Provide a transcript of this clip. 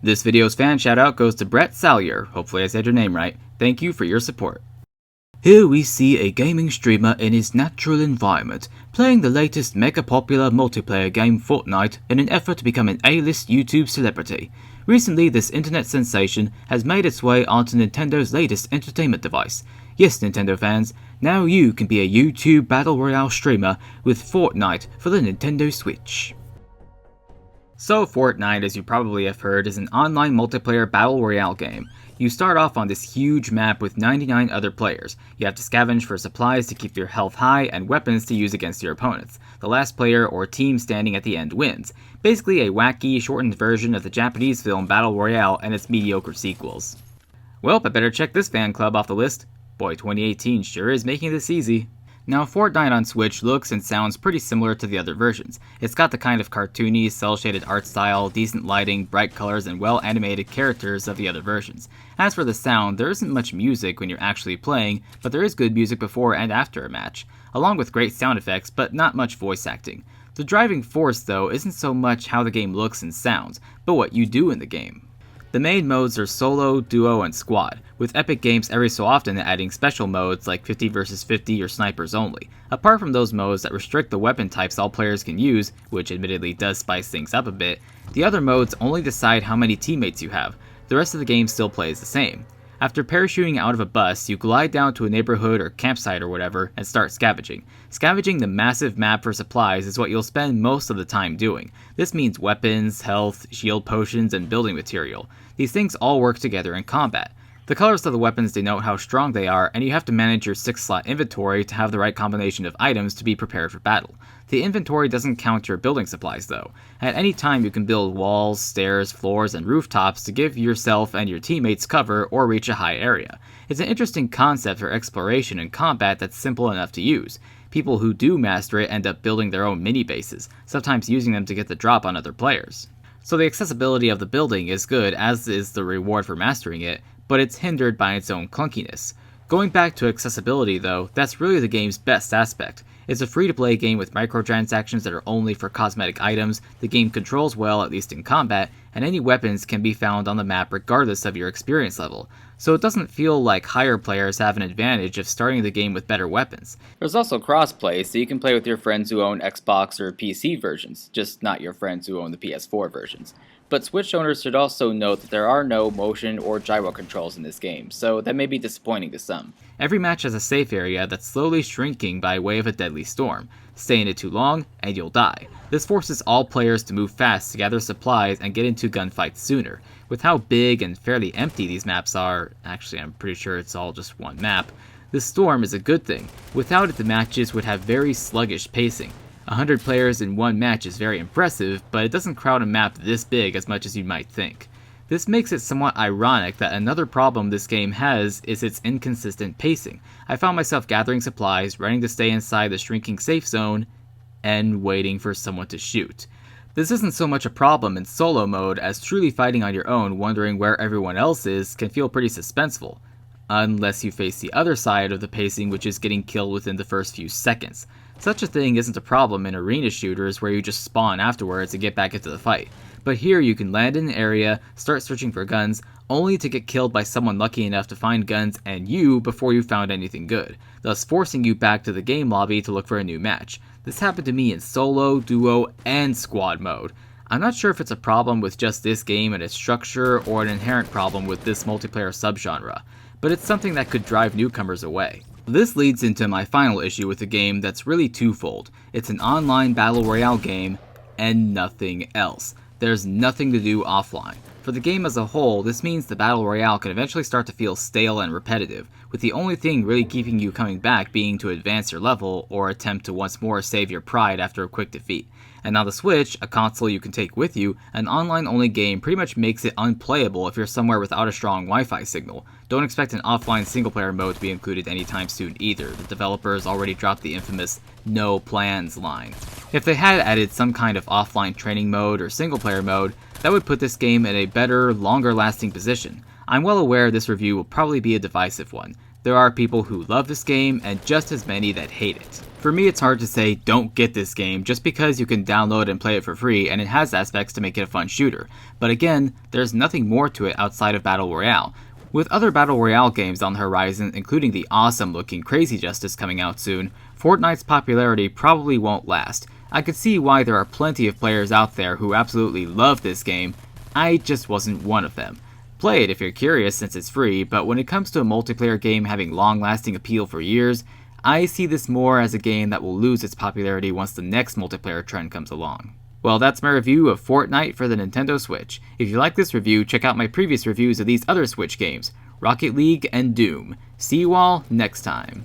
This video's fan shoutout goes to Brett Salyer, hopefully I said your name right. Thank you for your support. Here we see a gaming streamer in his natural environment, playing the latest mega popular multiplayer game Fortnite in an effort to become an A-list YouTube celebrity. Recently, this internet sensation has made its way onto Nintendo's latest entertainment device. Yes, Nintendo fans, now you can be a YouTube Battle Royale streamer with Fortnite for the Nintendo Switch. So Fortnite, as you probably have heard, is an online multiplayer battle royale game. You start off on this huge map with 99 other players. You have to scavenge for supplies to keep your health high and weapons to use against your opponents. The last player or team standing at the end wins. Basically a wacky, shortened version of the Japanese film Battle Royale and its mediocre sequels. Well, I better check this fan club off the list. Boy, 2018 sure is making this easy. Now, Fortnite on Switch looks and sounds pretty similar to the other versions. It's got the kind of cartoony, cel-shaded art style, decent lighting, bright colors, and well-animated characters of the other versions. As for the sound, there isn't much music when you're actually playing, but there is good music before and after a match, along with great sound effects, but not much voice acting. The driving force, though, isn't so much how the game looks and sounds, but what you do in the game. The main modes are solo, duo, and squad, with Epic Games every so often adding special modes like 50 vs 50 or snipers only. Apart from those modes that restrict the weapon types all players can use, which admittedly does spice things up a bit, the other modes only decide how many teammates you have. The rest of the game still plays the same. After parachuting out of a bus, you glide down to a neighborhood or campsite or whatever and start scavenging. Scavenging the massive map for supplies is what you'll spend most of the time doing. This means weapons, health, shield potions, and building material. These things all work together in combat. The colors of the weapons denote how strong they are, and you have to manage your 6-slot inventory to have the right combination of items to be prepared for battle. The inventory doesn't count your building supplies though. At any time you can build walls, stairs, floors, and rooftops to give yourself and your teammates cover or reach a high area. It's an interesting concept for exploration and combat that's simple enough to use. People who do master it end up building their own mini bases, sometimes using them to get the drop on other players. So the accessibility of the building is good, as is the reward for mastering it, but it's hindered by its own clunkiness. Going back to accessibility though, that's really the game's best aspect. It's a free-to-play game with microtransactions that are only for cosmetic items, the game controls well, at least in combat, and any weapons can be found on the map regardless of your experience level. So it doesn't feel like higher players have an advantage of starting the game with better weapons. There's also crossplay, so you can play with your friends who own Xbox or PC versions, just not your friends who own the PS4 versions. But Switch owners should also note that there are no motion or gyro controls in this game, so that may be disappointing to some. Every match has a safe area that's slowly shrinking by way of a deadly storm. Stay in it too long, and you'll die. This forces all players to move fast to gather supplies and get into gunfights sooner. With how big and fairly empty these maps are, actually I'm pretty sure it's all just one map, this storm is a good thing. Without it, the matches would have very sluggish pacing. 100 players in one match is very impressive, but it doesn't crowd a map this big as much as you might think. This makes it somewhat ironic that another problem this game has is its inconsistent pacing. I found myself gathering supplies, running to stay inside the shrinking safe zone, and waiting for someone to shoot. This isn't so much a problem in solo mode, as truly fighting on your own, wondering where everyone else is, can feel pretty suspenseful. Unless you face the other side of the pacing, which is getting killed within the first few seconds. Such a thing isn't a problem in arena shooters where you just spawn afterwards and get back into the fight. But here you can land in an area, start searching for guns, only to get killed by someone lucky enough to find guns and you before you found anything good, thus forcing you back to the game lobby to look for a new match. This happened to me in solo, duo, and squad mode. I'm not sure if it's a problem with just this game and its structure or an inherent problem with this multiplayer subgenre, but it's something that could drive newcomers away. This leads into my final issue with the game that's really twofold. It's an online battle royale game and nothing else. There's nothing to do offline. For the game as a whole, this means the battle royale can eventually start to feel stale and repetitive, with the only thing really keeping you coming back being to advance your level or attempt to once more save your pride after a quick defeat. And on the Switch, a console you can take with you, an online-only game pretty much makes it unplayable if you're somewhere without a strong Wi-Fi signal. Don't expect an offline single-player mode to be included anytime soon either. The developers already dropped the infamous "no plans" line. If they had added some kind of offline training mode or single-player mode, that would put this game in a better, longer-lasting position. I'm well aware this review will probably be a divisive one. There are people who love this game and just as many that hate it. For me, it's hard to say don't get this game just because you can download and play it for free and it has aspects to make it a fun shooter. But again, there's nothing more to it outside of Battle Royale. With other Battle Royale games on the horizon, including the awesome looking Crazy Justice coming out soon, Fortnite's popularity probably won't last. I could see why there are plenty of players out there who absolutely love this game. I just wasn't one of them. Play it if you're curious since it's free, but when it comes to a multiplayer game having long-lasting appeal for years, I see this more as a game that will lose its popularity once the next multiplayer trend comes along. Well, that's my review of Fortnite for the Nintendo Switch. If you like this review, check out my previous reviews of these other Switch games, Rocket League and Doom. See you all next time.